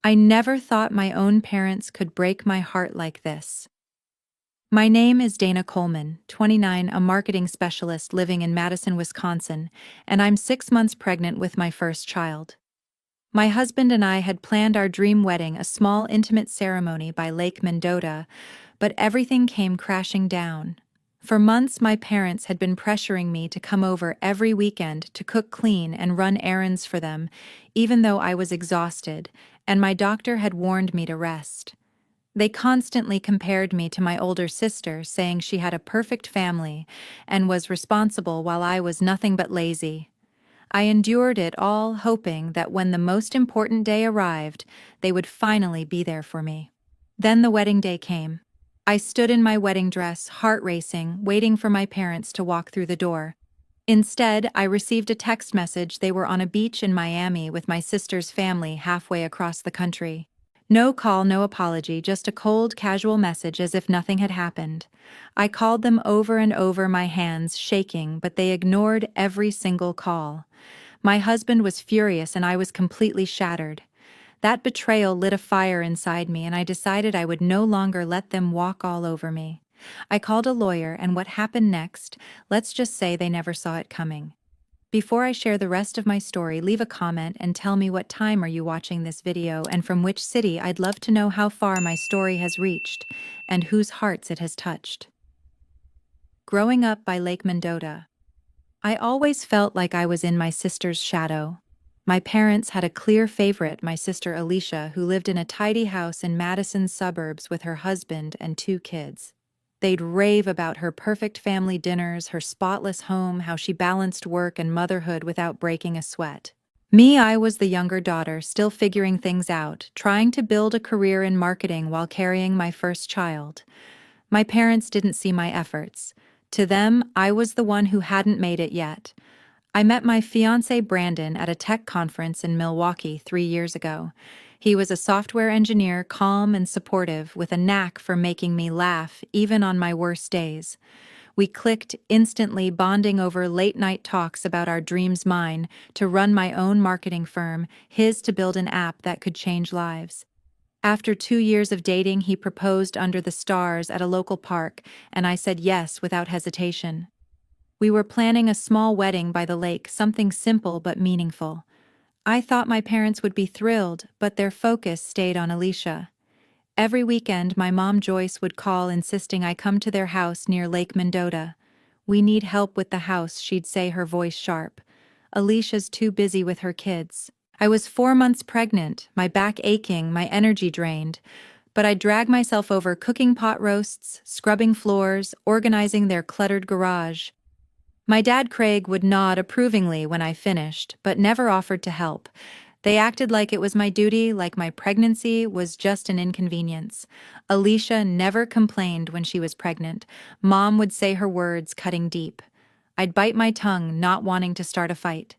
I never thought my own parents could break my heart like this. My name is Dana Coleman, 29, a marketing specialist living in Madison, Wisconsin, and I'm 6 months pregnant with my first child. My husband and I had planned our dream wedding, a small intimate ceremony by Lake Mendota, but everything came crashing down. For months, my parents had been pressuring me to come over every weekend to cook clean and run errands for them, even though I was exhausted, and my doctor had warned me to rest. They constantly compared me to my older sister, saying she had a perfect family and was responsible while I was nothing but lazy. I endured it all, hoping that when the most important day arrived, they would finally be there for me. Then the wedding day came. I stood in my wedding dress, heart racing, waiting for my parents to walk through the door. Instead, I received a text message they were on a beach in Miami with my sister's family halfway across the country. No call, no apology, just a cold, casual message as if nothing had happened. I called them over and over, my hands shaking, but they ignored every single call. My husband was furious and I was completely shattered. That betrayal lit a fire inside me, and I decided I would no longer let them walk all over me. I called a lawyer, and what happened next, let's just say they never saw it coming. Before I share the rest of my story, leave a comment and tell me what time are you watching this video and from which city. I'd love to know how far my story has reached and whose hearts it has touched. Growing up by Lake Mendota. I always felt like I was in my sister's shadow. My parents had a clear favorite, my sister Alicia, who lived in a tidy house in Madison's suburbs with her husband and 2 kids. They'd rave about her perfect family dinners, her spotless home, how she balanced work and motherhood without breaking a sweat. Me, I was the younger daughter, still figuring things out, trying to build a career in marketing while carrying my first child. My parents didn't see my efforts. To them, I was the one who hadn't made it yet. I met my fiancé Brandon at a tech conference in Milwaukee 3 years ago. He was a software engineer, calm and supportive, with a knack for making me laugh even on my worst days. We clicked instantly, bonding over late-night talks about our dreams, mine to run my own marketing firm, his to build an app that could change lives. After 2 years of dating, he proposed under the stars at a local park, and I said yes without hesitation. We were planning a small wedding by the lake, something simple but meaningful. I thought my parents would be thrilled, but their focus stayed on Alicia. Every weekend, my mom Joyce would call, insisting I come to their house near Lake Mendota. "We need help with the house," she'd say, her voice sharp. "Alicia's too busy with her kids." I was 4 months pregnant, my back aching, my energy drained, but I dragged myself over, cooking pot roasts, scrubbing floors, organizing their cluttered garage. My dad Craig would nod approvingly when I finished, but never offered to help. They acted like it was my duty, like my pregnancy was just an inconvenience. Alicia never complained when she was pregnant. Mom would say her words, cutting deep. I'd bite my tongue, not wanting to start a fight.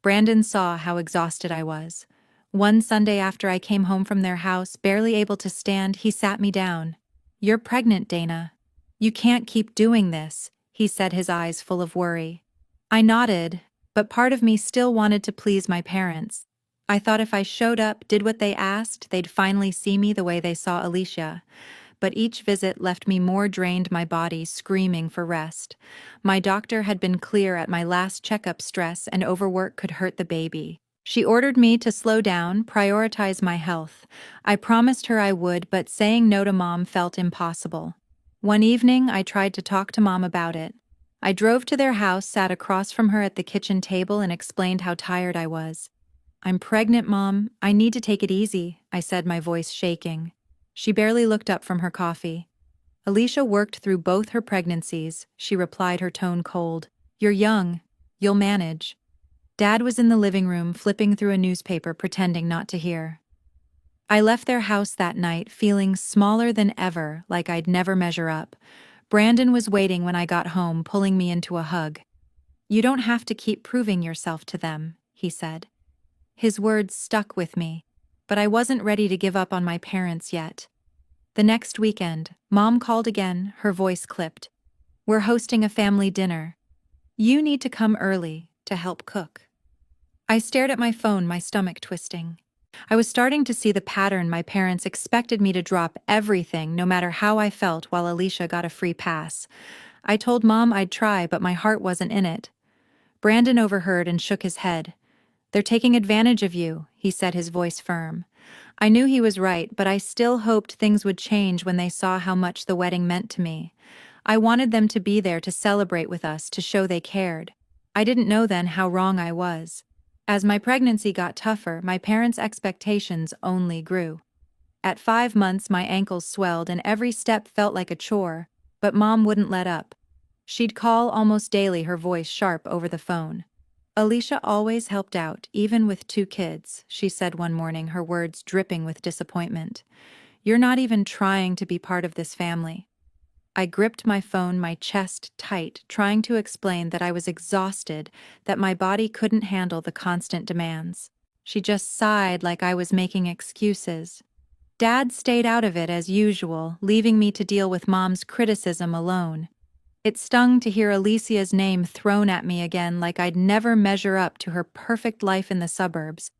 Brandon saw how exhausted I was. One Sunday after I came home from their house, barely able to stand, he sat me down. "You're pregnant, Dana. You can't keep doing this," he said, his eyes full of worry. I nodded, but part of me still wanted to please my parents. I thought if I showed up, did what they asked, they'd finally see me the way they saw Alicia. But each visit left me more drained, my body screaming for rest. My doctor had been clear at my last checkup: stress and overwork could hurt the baby. She ordered me to slow down, prioritize my health. I promised her I would, but saying no to Mom felt impossible. One evening, I tried to talk to Mom about it. I drove to their house, sat across from her at the kitchen table, and explained how tired I was. "I'm pregnant, Mom. I need to take it easy," I said, my voice shaking. She barely looked up from her coffee. "Alicia worked through both her pregnancies," she replied, her tone cold. "You're young. You'll manage." Dad was in the living room, flipping through a newspaper, pretending not to hear. I left their house that night, feeling smaller than ever, like I'd never measure up. Brandon was waiting when I got home, pulling me into a hug. "You don't have to keep proving yourself to them," he said. His words stuck with me, but I wasn't ready to give up on my parents yet. The next weekend, Mom called again, her voice clipped. "We're hosting a family dinner. You need to come early to help cook." I stared at my phone, my stomach twisting. I was starting to see the pattern. My parents expected me to drop everything, no matter how I felt, while Alicia got a free pass. I told Mom I'd try, but my heart wasn't in it. Brandon overheard and shook his head. "They're taking advantage of you," he said, his voice firm. I knew he was right, but I still hoped things would change when they saw how much the wedding meant to me. I wanted them to be there to celebrate with us, to show they cared. I didn't know then how wrong I was. As my pregnancy got tougher, my parents' expectations only grew. At 5 months, my ankles swelled and every step felt like a chore, but Mom wouldn't let up. She'd call almost daily, her voice sharp over the phone. "Alicia always helped out, even with 2 kids," she said one morning, her words dripping with disappointment. "You're not even trying to be part of this family." I gripped my phone, my chest tight, trying to explain that I was exhausted, that my body couldn't handle the constant demands. She just sighed like I was making excuses. Dad stayed out of it as usual, leaving me to deal with Mom's criticism alone. It stung to hear Alicia's name thrown at me again, like I'd never measure up to her perfect life in the suburbs.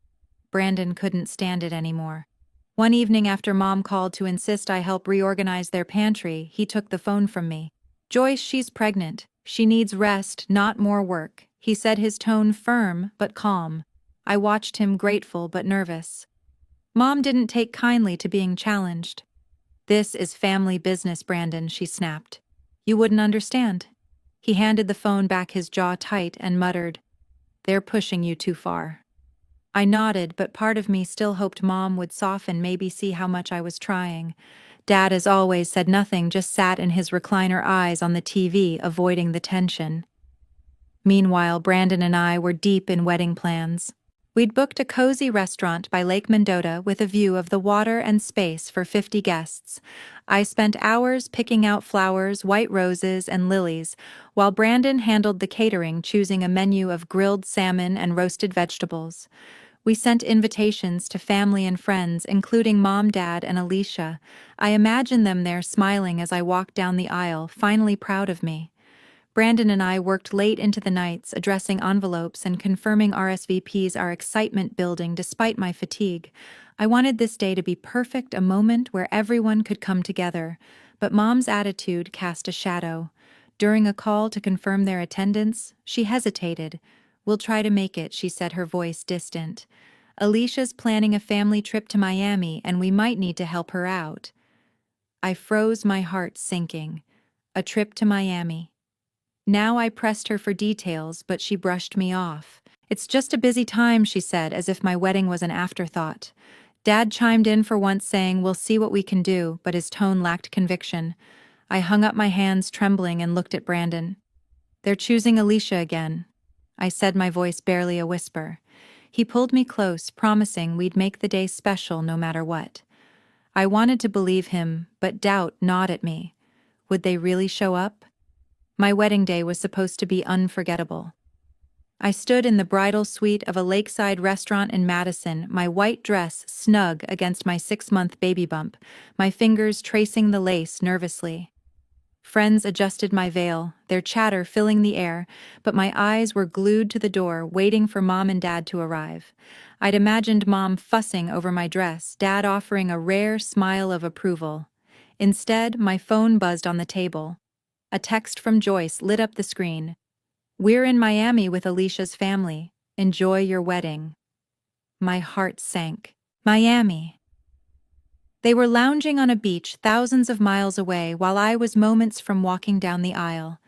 Brandon couldn't stand it anymore. One evening after Mom called to insist I help reorganize their pantry, he took the phone from me. "Joyce, she's pregnant. She needs rest, not more work," he said, his tone firm but calm. I watched him, grateful but nervous. Mom didn't take kindly to being challenged. "This is family business, Brandon," she snapped. "You wouldn't understand." He handed the phone back, his jaw tight, and muttered, "They're pushing you too far." I nodded, but part of me still hoped Mom would soften, maybe see how much I was trying. Dad, as always, said nothing, just sat in his recliner, eyes on the TV, avoiding the tension. Meanwhile, Brandon and I were deep in wedding plans. We'd booked a cozy restaurant by Lake Mendota with a view of the water and space for 50 guests. I spent hours picking out flowers, white roses, and lilies, while Brandon handled the catering, choosing a menu of grilled salmon and roasted vegetables. We sent invitations to family and friends, including Mom, Dad, and Alicia. I imagined them there smiling as I walked down the aisle, finally proud of me. Brandon and I worked late into the nights, addressing envelopes and confirming RSVPs, our excitement building despite my fatigue. I wanted this day to be perfect, a moment where everyone could come together, but Mom's attitude cast a shadow. During a call to confirm their attendance, she hesitated. "We'll try to make it," she said, her voice distant. "Alicia's planning a family trip to Miami, and we might need to help her out." I froze, my heart sinking. A trip to Miami. Now I pressed her for details, but she brushed me off. "It's just a busy time," she said, as if my wedding was an afterthought. Dad chimed in for once, saying, "We'll see what we can do," but his tone lacked conviction. I hung up my hands, trembling, and looked at Brandon. "They're choosing Alicia again," I said, my voice barely a whisper. He pulled me close, promising we'd make the day special no matter what. I wanted to believe him, but doubt gnawed at me. Would they really show up? My wedding day was supposed to be unforgettable. I stood in the bridal suite of a lakeside restaurant in Madison, my white dress snug against my 6-month baby bump, my fingers tracing the lace nervously. Friends adjusted my veil, their chatter filling the air, but my eyes were glued to the door, waiting for Mom and Dad to arrive. I'd imagined Mom fussing over my dress, Dad offering a rare smile of approval. Instead, my phone buzzed on the table. A text from Joyce lit up the screen. "We're in Miami with Alicia's family. Enjoy your wedding." My heart sank. Miami. They were lounging on a beach thousands of miles away, while I was moments from walking down the aisle.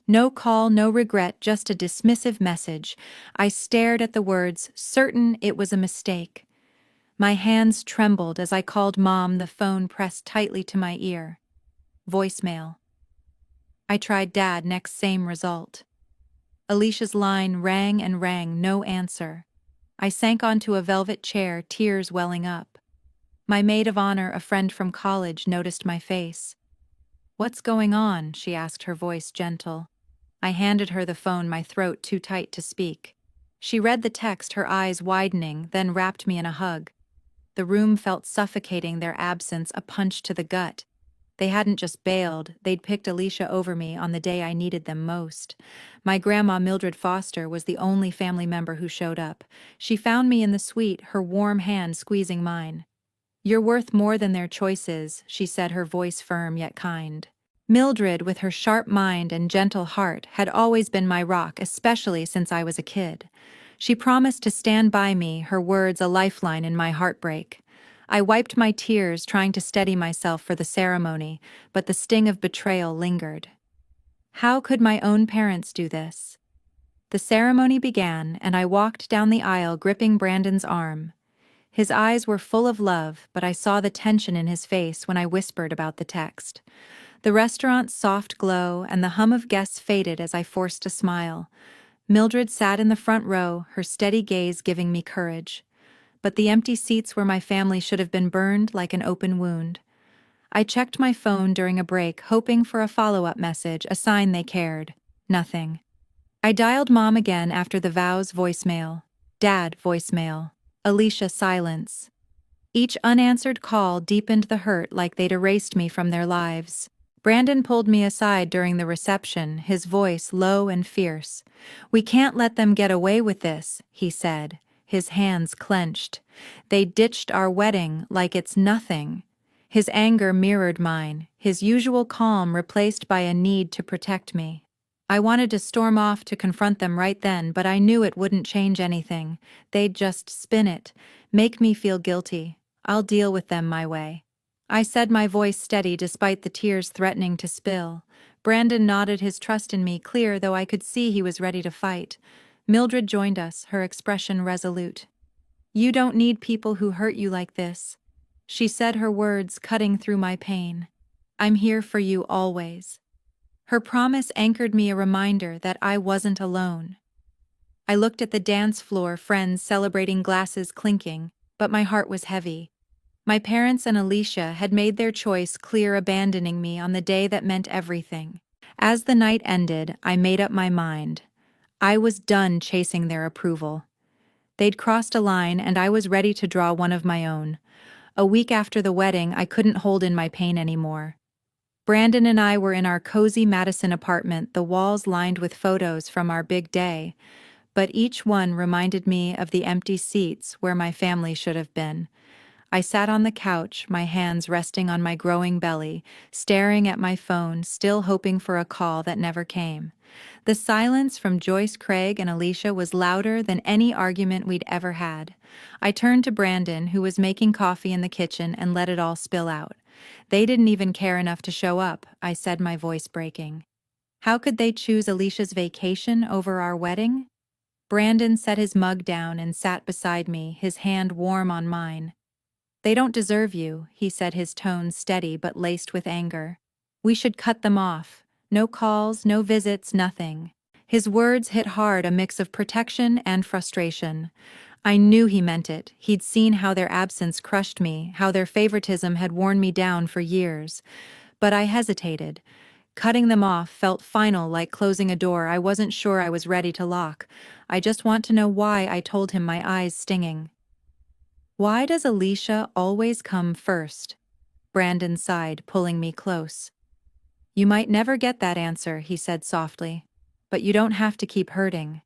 No call, no regret, just a dismissive message. I stared at the words, certain it was a mistake. My hands trembled as I called Mom, the phone pressed tightly to my ear. Voicemail. I tried Dad, next, same result. Alicia's line rang and rang, no answer. I sank onto a velvet chair, tears welling up. My maid of honor, a friend from college, noticed my face. "What's going on?" she asked, her voice gentle. I handed her the phone, my throat too tight to speak. She read the text, her eyes widening, then wrapped me in a hug. The room felt suffocating, their absence a punch to the gut. They hadn't just bailed, they'd picked Alicia over me on the day I needed them most. My grandma, Mildred Foster, was the only family member who showed up. She found me in the suite, her warm hand squeezing mine. "You're worth more than their choices," she said, her voice firm yet kind. Mildred, with her sharp mind and gentle heart, had always been my rock, especially since I was a kid. She promised to stand by me, her words a lifeline in my heartbreak. I wiped my tears, trying to steady myself for the ceremony, but the sting of betrayal lingered. How could my own parents do this? The ceremony began, and I walked down the aisle gripping Brandon's arm. His eyes were full of love, but I saw the tension in his face when I whispered about the text. The restaurant's soft glow and the hum of guests faded as I forced a smile. Mildred sat in the front row, her steady gaze giving me courage. But the empty seats where my family should have been burned like an open wound. I checked my phone during a break, hoping for a follow-up message, a sign they cared. Nothing. I dialed Mom again after the vows voicemail. Dad voicemail. Alicia silence. Each unanswered call deepened the hurt like they'd erased me from their lives. Brandon pulled me aside during the reception, his voice low and fierce. "We can't let them get away with this," he said, his hands clenched. "They ditched our wedding like it's nothing." His anger mirrored mine, his usual calm replaced by a need to protect me. I wanted to storm off to confront them right then, but I knew it wouldn't change anything. They'd just spin it, make me feel guilty. I'll deal with them my way. I said, my voice steady despite the tears threatening to spill. Brandon nodded, his trust in me clear, though I could see he was ready to fight. Mildred joined us, her expression resolute. "You don't need people who hurt you like this," she said, her words cutting through my pain. "I'm here for you always." Her promise anchored me, a reminder that I wasn't alone. I looked at the dance floor, friends celebrating, glasses clinking, but my heart was heavy. My parents and Alicia had made their choice clear, abandoning me on the day that meant everything. As the night ended, I made up my mind. I was done chasing their approval. They'd crossed a line, and I was ready to draw one of my own. A week after the wedding, I couldn't hold in my pain anymore. Brandon and I were in our cozy Madison apartment, the walls lined with photos from our big day, but each one reminded me of the empty seats where my family should have been. I sat on the couch, my hands resting on my growing belly, staring at my phone, still hoping for a call that never came. The silence from Joyce, Craig, and Alicia was louder than any argument we'd ever had. I turned to Brandon, who was making coffee in the kitchen, and let it all spill out. "They didn't even care enough to show up," I said, my voice breaking. "How could they choose Alicia's vacation over our wedding?" Brandon set his mug down and sat beside me, his hand warm on mine. "They don't deserve you," he said, his tone steady but laced with anger. "We should cut them off. No calls, no visits, nothing." His words hit hard, a mix of protection and frustration. I knew he meant it. He'd seen how their absence crushed me, how their favoritism had worn me down for years. But I hesitated. Cutting them off felt final, like closing a door I wasn't sure I was ready to lock. "I just want to know why," I told him, my eyes stinging. "Why does Alicia always come first?" Brandon sighed, pulling me close. "You might never get that answer," he said softly. "But you don't have to keep hurting."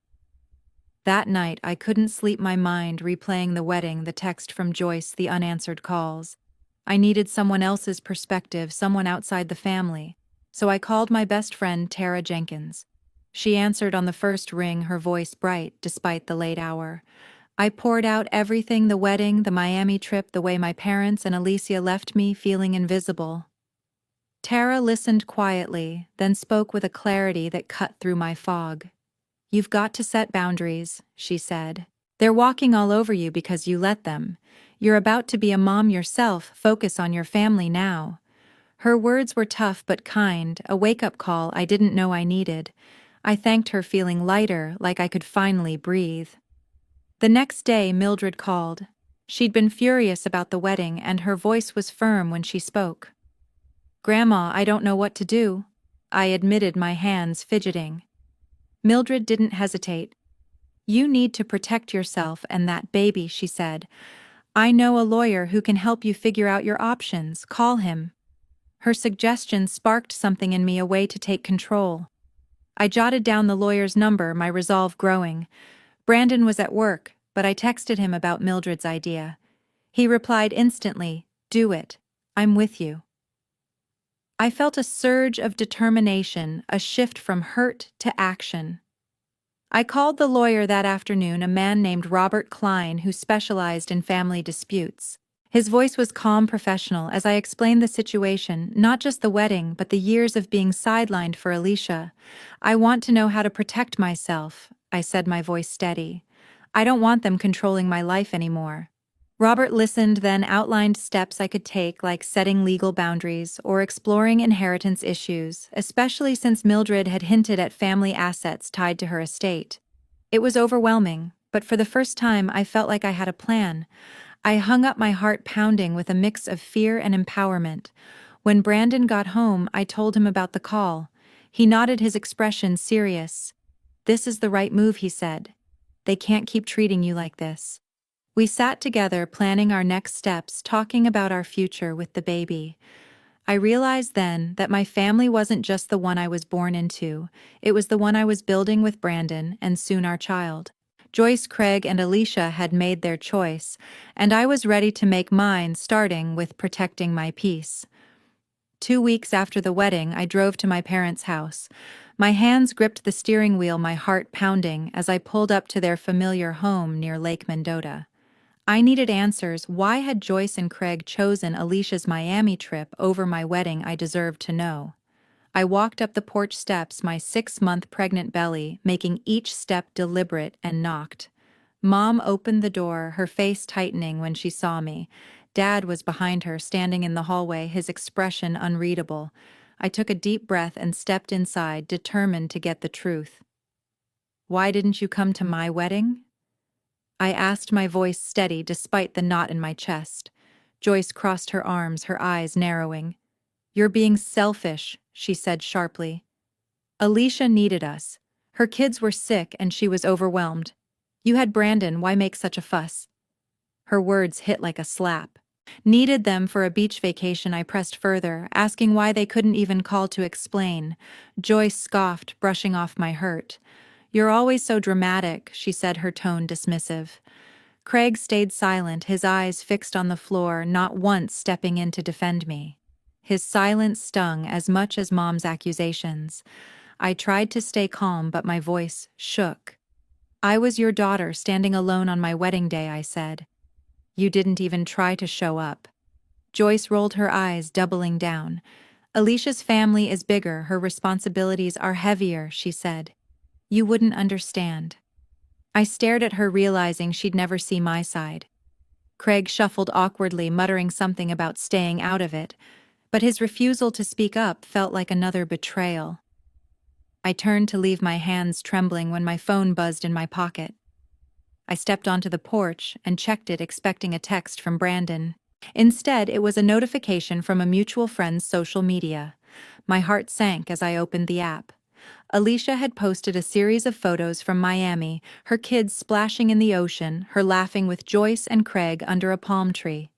That night, I couldn't sleep, my mind replaying the wedding, the text from Joyce, the unanswered calls. I needed someone else's perspective, someone outside the family. So I called my best friend, Tara Jenkins. She answered on the first ring, her voice bright despite the late hour. I poured out everything: the wedding, the Miami trip, the way my parents and Alicia left me feeling invisible. Tara listened quietly, then spoke with a clarity that cut through my fog. "You've got to set boundaries," she said. "They're walking all over you because you let them. You're about to be a mom yourself, focus on your family now." Her words were tough but kind, a wake-up call I didn't know I needed. I thanked her, feeling lighter, like I could finally breathe. The next day, Mildred called. She'd been furious about the wedding, and her voice was firm when she spoke. "Grandma, I don't know what to do," I admitted, my hands fidgeting. Mildred didn't hesitate. "You need to protect yourself and that baby," she said. "I know a lawyer who can help you figure out your options. Call him." Her suggestion sparked something in me, a way to take control. I jotted down the lawyer's number, my resolve growing. Brandon was at work, but I texted him about Mildred's idea. He replied instantly, "Do it. I'm with you." I felt a surge of determination, a shift from hurt to action. I called the lawyer that afternoon, a man named Robert Klein who specialized in family disputes. His voice was calm, professional, as I explained the situation, not just the wedding, but the years of being sidelined for Alicia. "I want to know how to protect myself," I said, my voice steady. "I don't want them controlling my life anymore." Robert listened, then outlined steps I could take, like setting legal boundaries or exploring inheritance issues, especially since Mildred had hinted at family assets tied to her estate. It was overwhelming, but for the first time I felt like I had a plan. I hung up, my heart pounding with a mix of fear and empowerment. When Brandon got home, I told him about the call. He nodded, his expression serious. "This is the right move," he said. "They can't keep treating you like this." We sat together, planning our next steps, talking about our future with the baby. I realized then that my family wasn't just the one I was born into, it was the one I was building with Brandon and soon our child. Joyce, Craig, and Alicia had made their choice, and I was ready to make mine, starting with protecting my peace. 2 weeks after the wedding, I drove to my parents' house. My hands gripped the steering wheel, my heart pounding as I pulled up to their familiar home near Lake Mendota. I needed answers. Why had Joyce and Craig chosen Alicia's Miami trip over my wedding? I deserved to know. I walked up the porch steps, my 6-month pregnant belly making each step deliberate, and knocked. Mom opened the door, her face tightening when she saw me. Dad was behind her, standing in the hallway, his expression unreadable. I took a deep breath and stepped inside, determined to get the truth. "Why didn't you come to my wedding?" I asked, my voice steady despite the knot in my chest. Joyce crossed her arms, her eyes narrowing. "You're being selfish," she said sharply. "Alicia needed us. Her kids were sick and she was overwhelmed. You had Brandon, why make such a fuss?" Her words hit like a slap. "Needed them for a beach vacation," I pressed further, asking why they couldn't even call to explain. Joyce scoffed, brushing off my hurt. "You're always so dramatic," she said, her tone dismissive. Craig stayed silent, his eyes fixed on the floor, not once stepping in to defend me. His silence stung as much as Mom's accusations. I tried to stay calm, but my voice shook. "I was your daughter, standing alone on my wedding day," I said. "You didn't even try to show up." Joyce rolled her eyes, doubling down. "Alicia's family is bigger, her responsibilities are heavier," she said. "You wouldn't understand." I stared at her, realizing she'd never see my side. Craig shuffled awkwardly, muttering something about staying out of it, but his refusal to speak up felt like another betrayal. I turned to leave, my hands trembling, when my phone buzzed in my pocket. I stepped onto the porch and checked it, expecting a text from Brandon. Instead, it was a notification from a mutual friend's social media. My heart sank as I opened the app. Alicia had posted a series of photos from Miami, her kids splashing in the ocean, her laughing with Joyce and Craig under a palm tree.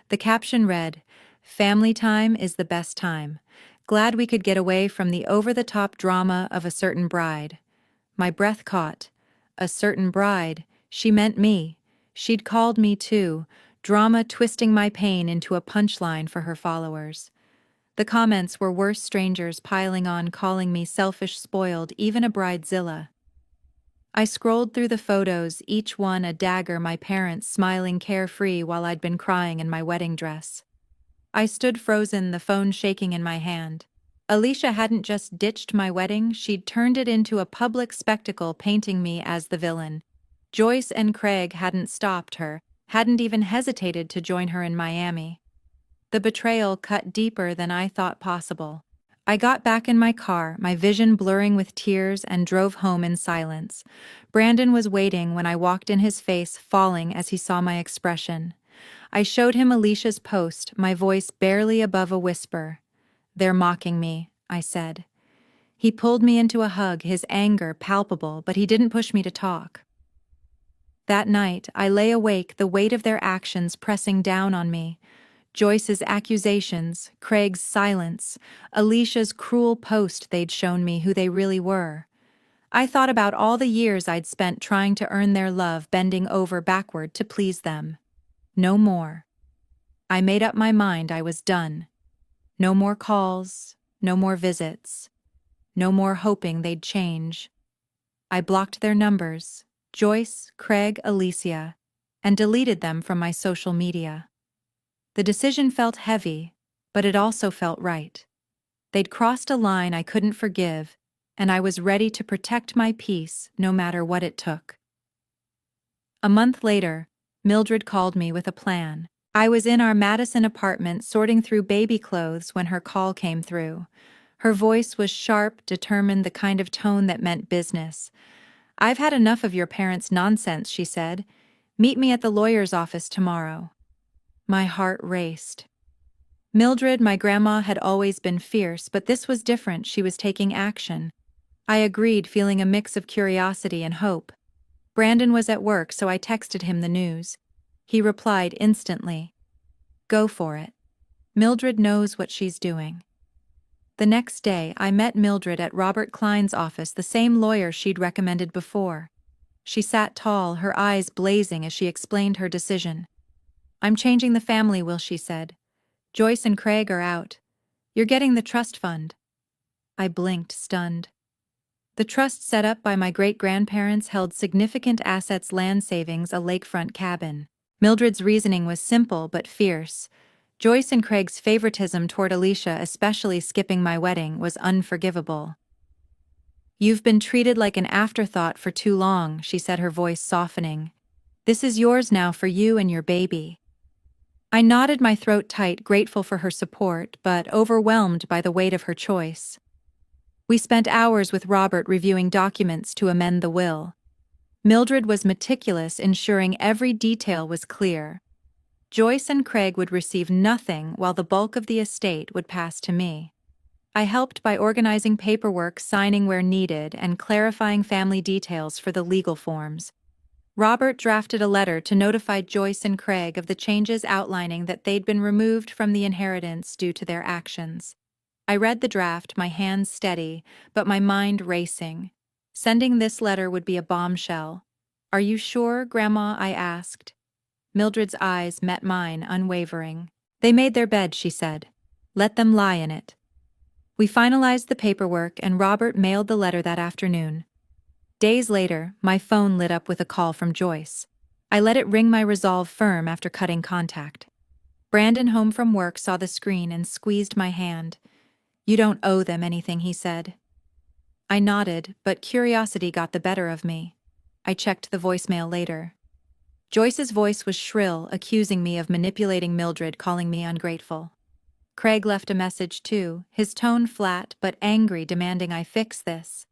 The caption read, "Family time is the best time. Glad we could get away from the over-the-top drama of a certain bride." My breath caught. A certain bride. She meant me. She'd called me too, drama twisting my pain into a punchline for her followers. The comments were worse, strangers piling on, calling me selfish, spoiled, even a bridezilla. I scrolled through the photos, each one a dagger, my parents smiling carefree while I'd been crying in my wedding dress. I stood frozen, the phone shaking in my hand. Alicia hadn't just ditched my wedding, she'd turned it into a public spectacle, painting me as the villain. Joyce and Craig hadn't stopped her, hadn't even hesitated to join her in Miami. The betrayal cut deeper than I thought possible. I got back in my car, my vision blurring with tears, and drove home in silence. Brandon was waiting when I walked in, his face falling as he saw my expression. I showed him Alicia's post, my voice barely above a whisper. "They're mocking me," I said. He pulled me into a hug, his anger palpable, but he didn't push me to talk. That night, I lay awake, the weight of their actions pressing down on me. Joyce's accusations, Craig's silence, Alicia's cruel post they'd shown me who they really were. I thought about all the years I'd spent trying to earn their love, bending over backward to please them. No more. I made up my mind I was done. No more calls, no more visits, no more hoping they'd change. I blocked their numbers, Joyce, Craig, Alicia, and deleted them from my social media. The decision felt heavy, but it also felt right. They'd crossed a line I couldn't forgive, and I was ready to protect my peace no matter what it took. A month later, Mildred called me with a plan. I was in our Madison apartment sorting through baby clothes when her call came through. Her voice was sharp, determined, the kind of tone that meant business. "I've had enough of your parents' nonsense," she said. "Meet me at the lawyer's office tomorrow." My heart raced. Mildred, my grandma, had always been fierce, but this was different. She was taking action. I agreed, feeling a mix of curiosity and hope. Brandon was at work, so I texted him the news. He replied instantly. "Go for it. Mildred knows what she's doing." The next day, I met Mildred at Robert Klein's office, the same lawyer she'd recommended before. She sat tall, her eyes blazing as she explained her decision. "I'm changing the family will," she said. "Joyce and Craig are out. You're getting the trust fund." I blinked, stunned. The trust set up by my great-grandparents held significant assets, land savings, a lakefront cabin. Mildred's reasoning was simple but fierce. Joyce and Craig's favoritism toward Alicia, especially skipping my wedding, was unforgivable. "You've been treated like an afterthought for too long," she said, her voice softening. "This is yours now, for you and your baby." I nodded, my throat tight, grateful for her support, but overwhelmed by the weight of her choice. We spent hours with Robert reviewing documents to amend the will. Mildred was meticulous, ensuring every detail was clear. Joyce and Craig would receive nothing, while the bulk of the estate would pass to me. I helped by organizing paperwork, signing where needed, and clarifying family details for the legal forms. Robert drafted a letter to notify Joyce and Craig of the changes, outlining that they'd been removed from the inheritance due to their actions. I read the draft, my hands steady, but my mind racing. Sending this letter would be a bombshell. "Are you sure, Grandma?" I asked. Mildred's eyes met mine, unwavering. "They made their bed," she said. "Let them lie in it." We finalized the paperwork, and Robert mailed the letter that afternoon. Days later, my phone lit up with a call from Joyce. I let it ring, my resolve firm after cutting contact. Brandon, home from work, saw the screen and squeezed my hand. "You don't owe them anything," he said. I nodded, but curiosity got the better of me. I checked the voicemail later. Joyce's voice was shrill, accusing me of manipulating Mildred, calling me ungrateful. Craig left a message too, his tone flat but angry, demanding I fix this.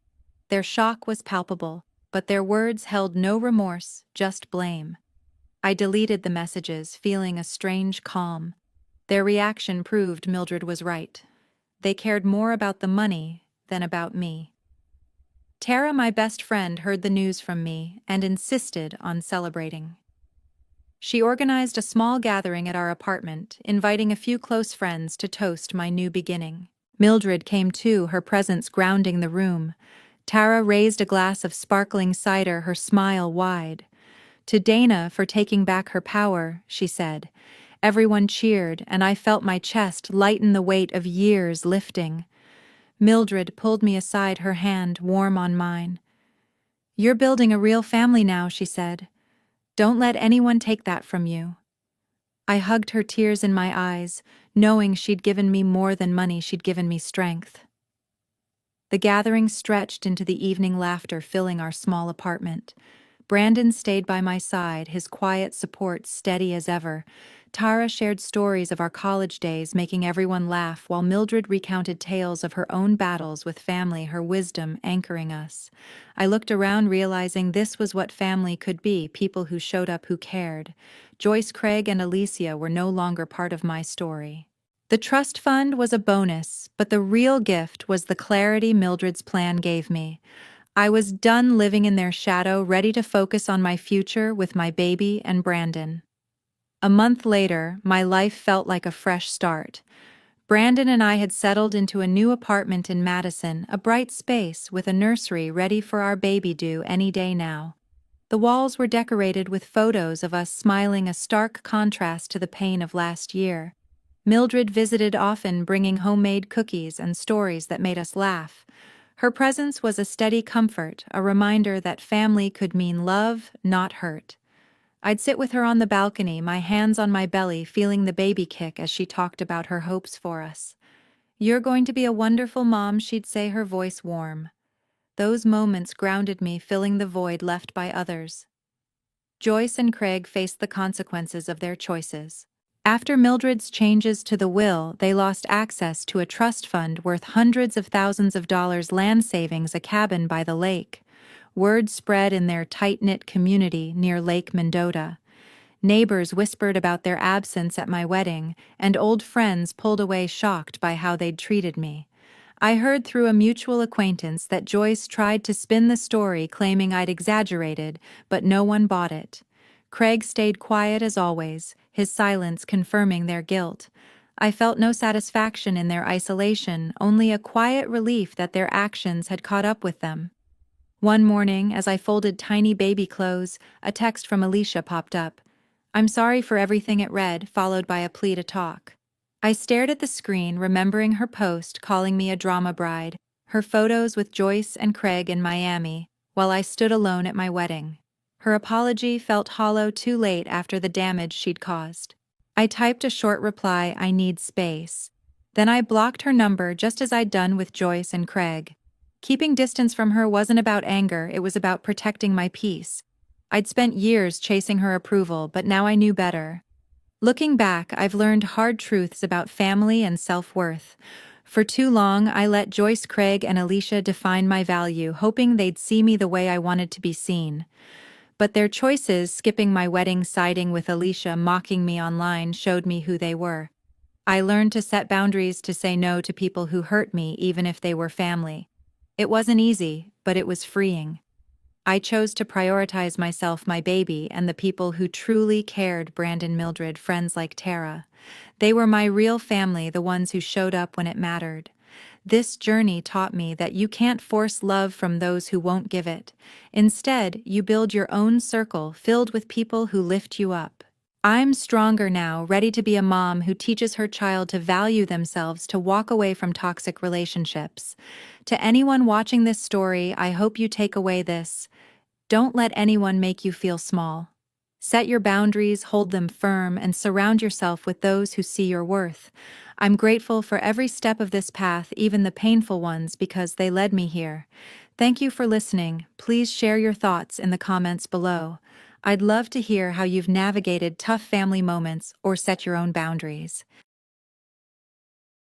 Their shock was palpable, but their words held no remorse, just blame. I deleted the messages, feeling a strange calm. Their reaction proved Mildred was right. They cared more about the money than about me. Tara, my best friend, heard the news from me and insisted on celebrating. She organized a small gathering at our apartment, inviting a few close friends to toast my new beginning. Mildred came too, her presence grounding the room. Tara raised a glass of sparkling cider, her smile wide. "To Dana for taking back her power," she said. Everyone cheered, and I felt my chest lighten, the weight of years lifting. Mildred pulled me aside, her hand warm on mine. "You're building a real family now," she said. "Don't let anyone take that from you." I hugged her, tears in my eyes, knowing she'd given me more than money, she'd given me strength. The gathering stretched into the evening, laughter filling our small apartment. Brandon stayed by my side, his quiet support steady as ever. Tara shared stories of our college days, making everyone laugh, while Mildred recounted tales of her own battles with family, her wisdom anchoring us. I looked around, realizing this was what family could be, people who showed up, who cared. Joyce, Craig, and Alicia were no longer part of my story. The trust fund was a bonus, but the real gift was the clarity Mildred's plan gave me. I was done living in their shadow, ready to focus on my future with my baby and Brandon. A month later, my life felt like a fresh start. Brandon and I had settled into a new apartment in Madison, a bright space with a nursery ready for our baby due any day now. The walls were decorated with photos of us smiling, a stark contrast to the pain of last year. Mildred visited often, bringing homemade cookies and stories that made us laugh. Her presence was a steady comfort, a reminder that family could mean love, not hurt. I'd sit with her on the balcony, my hands on my belly, feeling the baby kick as she talked about her hopes for us. "You're going to be a wonderful mom," she'd say, her voice warm. Those moments grounded me, filling the void left by others. Joyce and Craig faced the consequences of their choices. After Mildred's changes to the will, they lost access to a trust fund worth hundreds of thousands of dollars, land savings, a cabin by the lake. Word spread in their tight-knit community near Lake Mendota. Neighbors whispered about their absence at my wedding, and old friends pulled away shocked by how they'd treated me. I heard through a mutual acquaintance that Joyce tried to spin the story, claiming I'd exaggerated, but no one bought it. Craig stayed quiet as always, his silence confirming their guilt. I felt no satisfaction in their isolation, only a quiet relief that their actions had caught up with them. One morning, as I folded tiny baby clothes, a text from Alicia popped up. "I'm sorry for everything," it read, followed by a plea to talk. I stared at the screen, remembering her post calling me a drama bride, her photos with Joyce and Craig in Miami, while I stood alone at my wedding. Her apology felt hollow too late after the damage she'd caused. I typed a short reply, "I need space." Then I blocked her number just as I'd done with Joyce and Craig. Keeping distance from her wasn't about anger, it was about protecting my peace. I'd spent years chasing her approval, but now I knew better. Looking back, I've learned hard truths about family and self-worth. For too long, I let Joyce, Craig, and Alicia define my value, hoping they'd see me the way I wanted to be seen. But their choices, skipping my wedding, siding with Alicia, mocking me online, showed me who they were. I learned to set boundaries, to say no to people who hurt me, even if they were family. It wasn't easy, but it was freeing. I chose to prioritize myself, my baby, and the people who truly cared. Brandon, Mildred, friends like Tara. They were my real family, the ones who showed up when it mattered. This journey taught me that you can't force love from those who won't give it. Instead, you build your own circle filled with people who lift you up. I'm stronger now, ready to be a mom who teaches her child to value themselves, to walk away from toxic relationships. To anyone watching this story, I hope you take away this: don't let anyone make you feel small. Set your boundaries, hold them firm, and surround yourself with those who see your worth. I'm grateful for every step of this path, even the painful ones, because they led me here. Thank you for listening. Please share your thoughts in the comments below. I'd love to hear how you've navigated tough family moments or set your own boundaries.